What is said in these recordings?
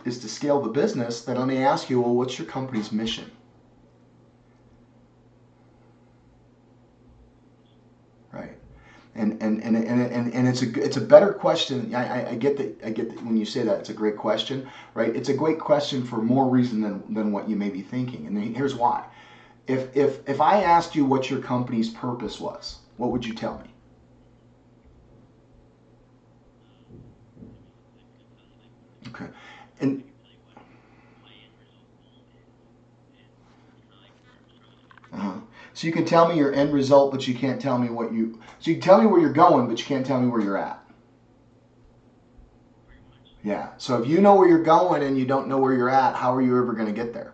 is to scale the business, then let me ask you, well, what's your company's mission? Right. And it's a better question. I get that when you say that, it's a great question, right? It's a great question for more reason than what you may be thinking. And here's why. If I asked you what your company's purpose was, what would you tell me? Okay. And so you can tell me your end result, but you can't tell me what you. So you can tell me where you're going, but you can't tell me where you're at. Yeah. So if you know where you're going and you don't know where you're at, how are you ever going to get there?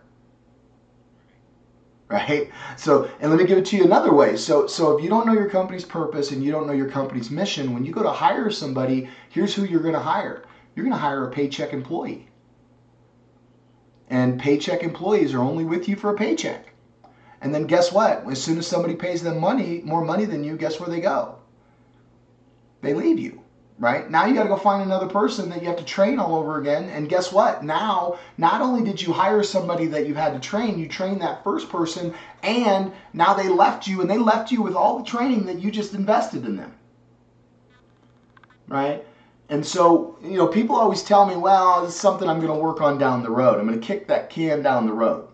Right? So, and let me give it to you another way. So if you don't know your company's purpose and you don't know your company's mission, when you go to hire somebody, here's who you're going to hire. You're going to hire a paycheck employee. And paycheck employees are only with you for a paycheck. And then guess what? As soon as somebody pays them more money than you, guess where they go? They leave you. Right? Now you got to go find another person that you have to train all over again. And guess what? Now, not only did you hire somebody that you had to train, you trained that first person, and now they left you, and they left you with all the training that you just invested in them. Right? And so, people always tell me, well, it's something I'm going to work on down the road. I'm going to kick that can down the road.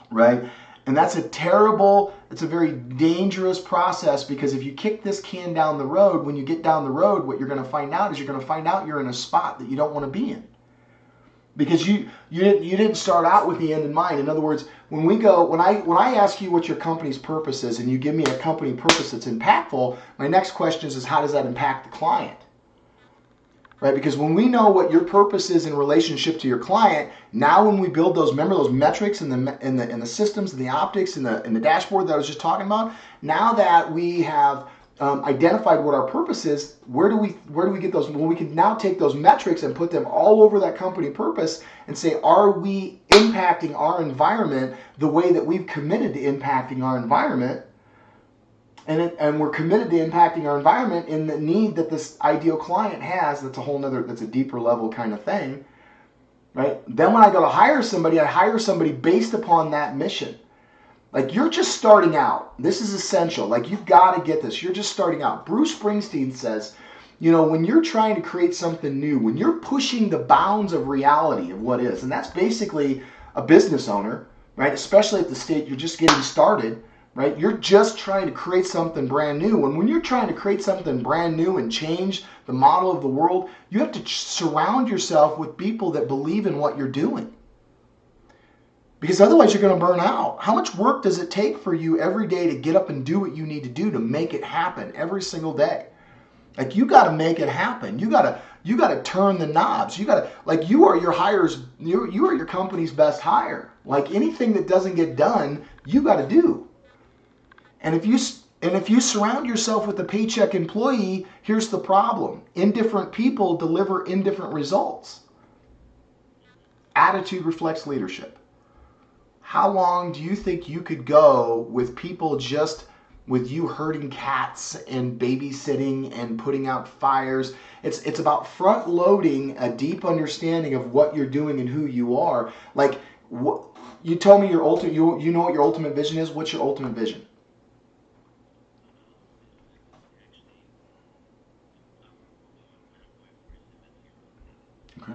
Right? And that's it's a very dangerous process, because if you kick this can down the road, when you get down the road, what you're going to find out is you're in a spot that you don't want to be in. Because you didn't start out with the end in mind. In other words, when I ask you what your company's purpose is and you give me a company purpose that's impactful, my next question is how does that impact the client? Right? Because when we know what your purpose is in relationship to your client, now when we build those metrics and the systems and the optics and the dashboard that I was just talking about, now that we have identified what our purpose is, where do we get those? Well, we can now take those metrics and put them all over that company purpose and say, are we impacting our environment the way that we've committed to impacting our environment? And we're committed to impacting our environment in the need that this ideal client has. That's a deeper level kind of thing, right? Then when I go to hire somebody, I hire somebody based upon that mission. Like, you're just starting out. This is essential. Like, you've got to get this. You're just starting out. Bruce Springsteen says, when you're trying to create something new, when you're pushing the bounds of reality of what is, and that's basically a business owner, right? Especially at the state you're just getting started, right? You're just trying to create something brand new. And when you're trying to create something brand new and change the model of the world, you have to surround yourself with people that believe in what you're doing. Because otherwise you're going to burn out. How much work does it take for you every day to get up and do what you need to do to make it happen every single day? Like, you got to make it happen. You got to turn the knobs. You are your company's best hire. Like, anything that doesn't get done, you got to do. And if you surround yourself with a paycheck employee, here's the problem. Indifferent people deliver indifferent results. Attitude reflects leadership. How long do you think you could go with people just with you herding cats and babysitting and putting out fires? It's about front loading a deep understanding of what you're doing and who you are. Like, you told me you know what your ultimate vision is. What's your ultimate vision? Okay.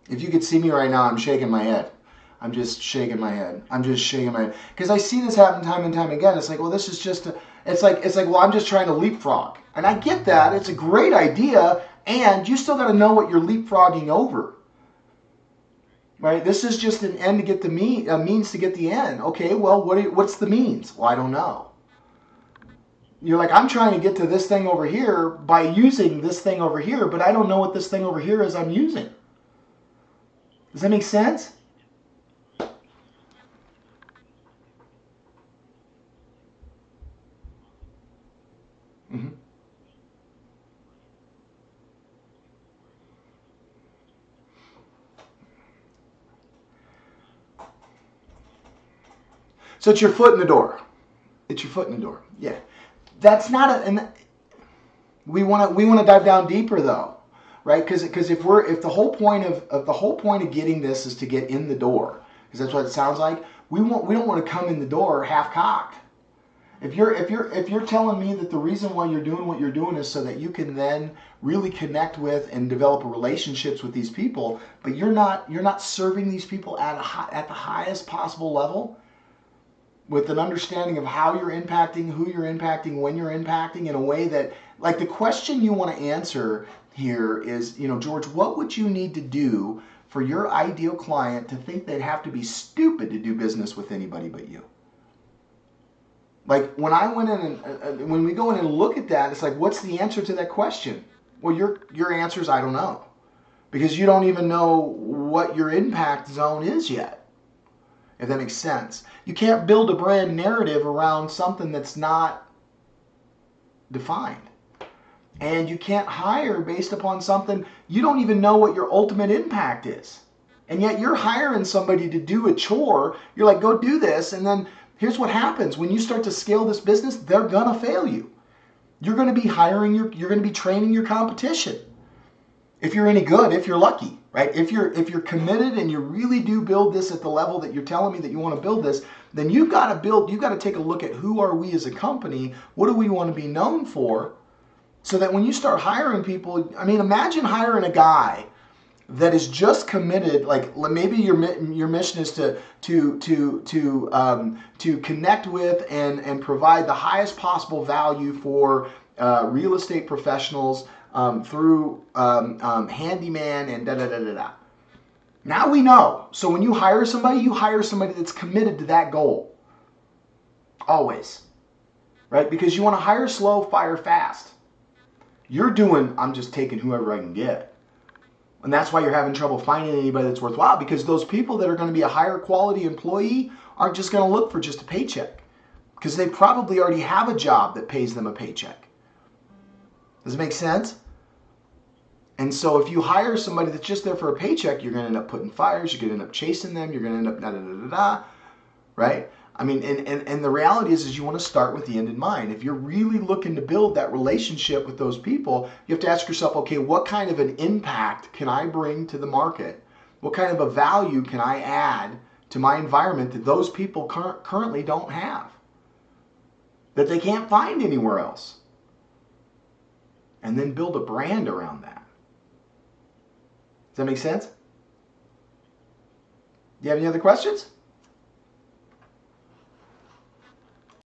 If you could see me right now, I'm shaking my head. I'm just shaking my head. I'm just shaking my head. Because I see this happen time and time again. It's like, well, this is just, it's like, well, I'm just trying to leapfrog. And I get that. It's a great idea. And you still got to know what you're leapfrogging over. Right? This is just an end to get the means to get the end. Okay, well, what's the means? Well, I don't know. You're like, I'm trying to get to this thing over here by using this thing over here, but I don't know what this thing over here is I'm using. Does that make sense? Mm-hmm. So it's your foot in the door. It's your foot in the door. Yeah. That's not a, and we want to dive down deeper though, right? Because if the whole point of getting this is to get in the door, because that's what it sounds like, we don't want to come in the door half cocked. If you're telling me that the reason why you're doing what you're doing is so that you can then really connect with and develop relationships with these people, but you're not serving these people at the highest possible level, with an understanding of how you're impacting, who you're impacting, when you're impacting, in a way that, like, the question you want to answer here is, George, what would you need to do for your ideal client to think they'd have to be stupid to do business with anybody but you? Like, when I went in and when we go in and look at that, it's like, what's the answer to that question? Well, your answer is, I don't know, because you don't even know what your impact zone is yet. If that makes sense. You can't build a brand narrative around something that's not defined. And you can't hire based upon something you don't even know what your ultimate impact is. And yet you're hiring somebody to do a chore. You're like, go do this. And then here's what happens. When you start to scale this business, they're going to fail you. You're going to be you're going to be training your competition. If you're any good, if you're lucky, right? If you're committed and you really do build this at the level that you're telling me that you want to build this, then you've got to take a look at who are we as a company, what do we want to be known for, so that when you start hiring people, I mean, imagine hiring a guy that is just committed. Like, maybe your mission is to connect with and provide the highest possible value for real estate professionals through handyman and da-da-da-da-da. Now we know. So when you hire somebody that's committed to that goal. Always. Right? Because you want to hire slow, fire fast. You're doing, I'm just taking whoever I can get. And that's why you're having trouble finding anybody that's worthwhile, because those people that are going to be a higher quality employee aren't just going to look for just a paycheck, because they probably already have a job that pays them a paycheck. Does it make sense? And so if you hire somebody that's just there for a paycheck, you're going to end up putting fires, you're going to end up chasing them, you're going to end up da-da-da-da-da, right? I mean, and the reality is you want to start with the end in mind. If you're really looking to build that relationship with those people, you have to ask yourself, okay, what kind of an impact can I bring to the market? What kind of a value can I add to my environment that those people currently don't have, that they can't find anywhere else? And then build a brand around that. Does that make sense? Do you have any other questions?